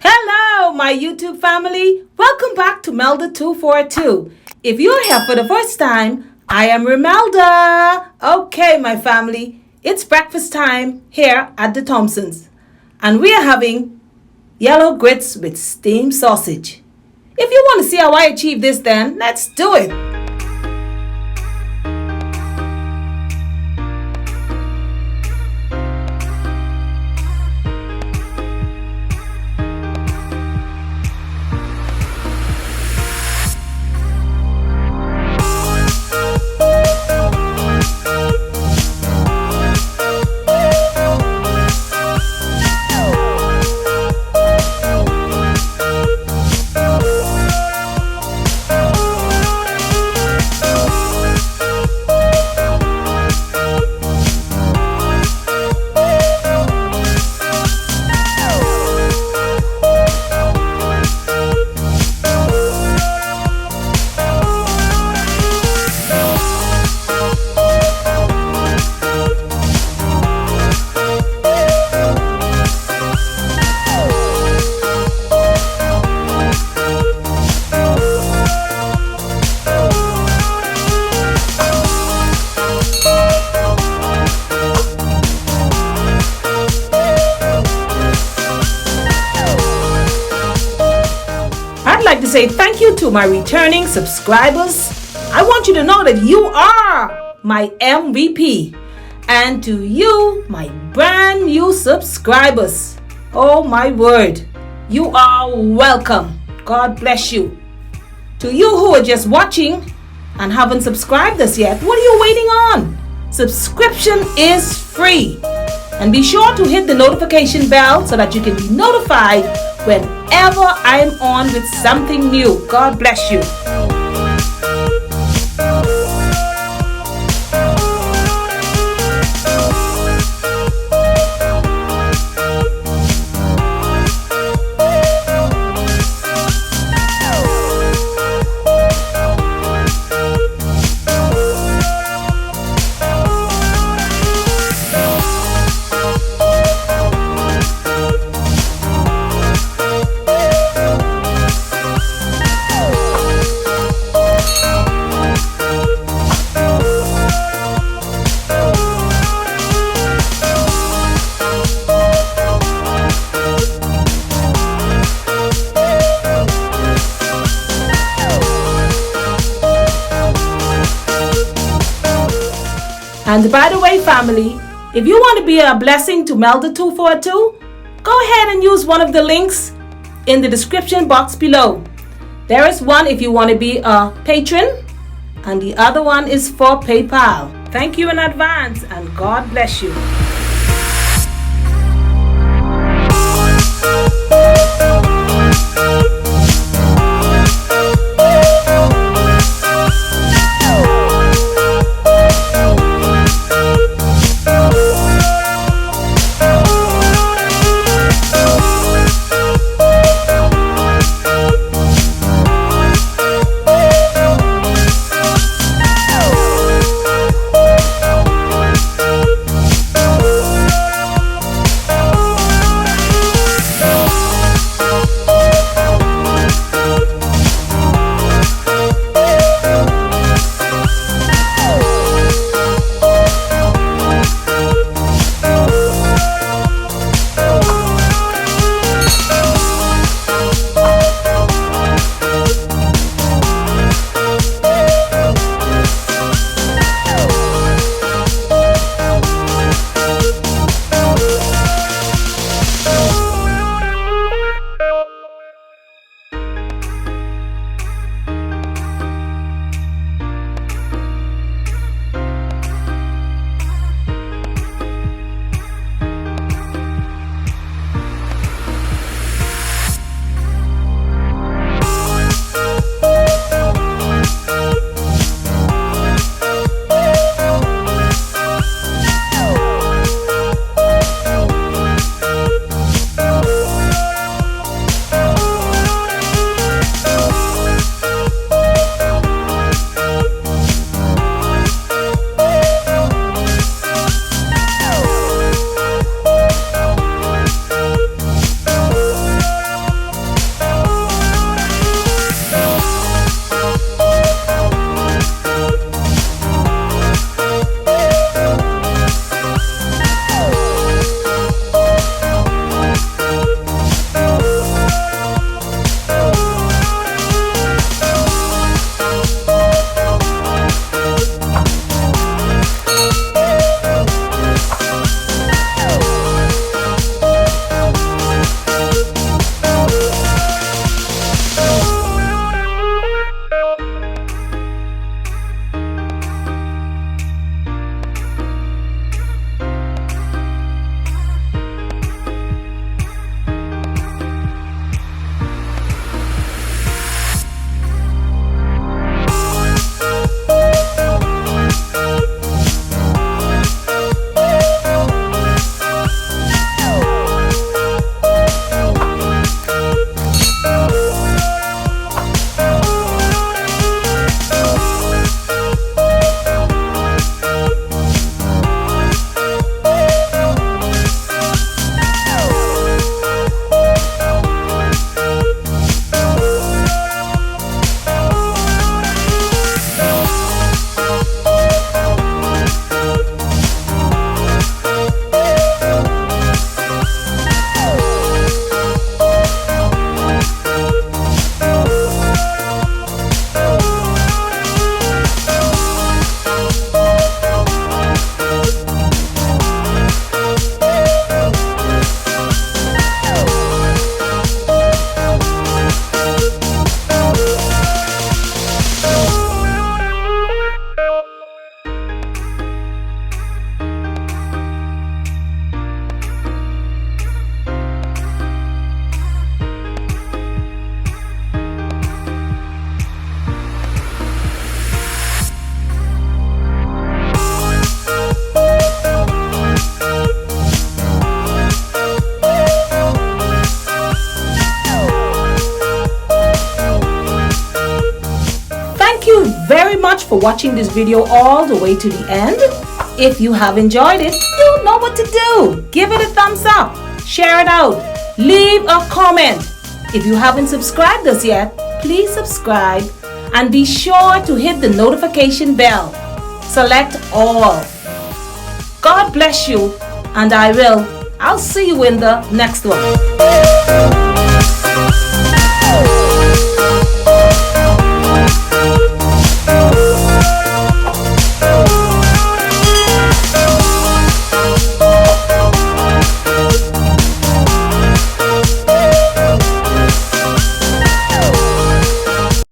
Hello, my YouTube family. Welcome back to Melda 242. If you're here for the first time, I am Melda. Okay, my family, it's breakfast time here at the Thompsons, and we are having yellow grits with steamed sausage. If you want to see how I achieve this, then let's do it. I'd like to say thank you to my returning subscribers. I want you to know that you are my MVP. And to you, my brand new subscribers, oh my word, you are welcome. God bless you. To you who are just watching and haven't subscribed us yet, what are you waiting on? Subscription is free. And be sure to hit the notification bell so that you can be notified whenever I'm on with something new. God bless you. And by the way, family, if you want to be a blessing to Melda 242, go ahead and use one of the links in the description box below. There is one if you want to be a patron, and the other one is for PayPal. Thank you in advance, and God bless you. for watching this video all the way to the end. If you have enjoyed it, you know what to do. Give it a thumbs up, share it out, leave a comment. If you haven't subscribed us yet, please subscribe and be sure to hit the notification bell. Select all. God bless you, and I'll see you in the next one.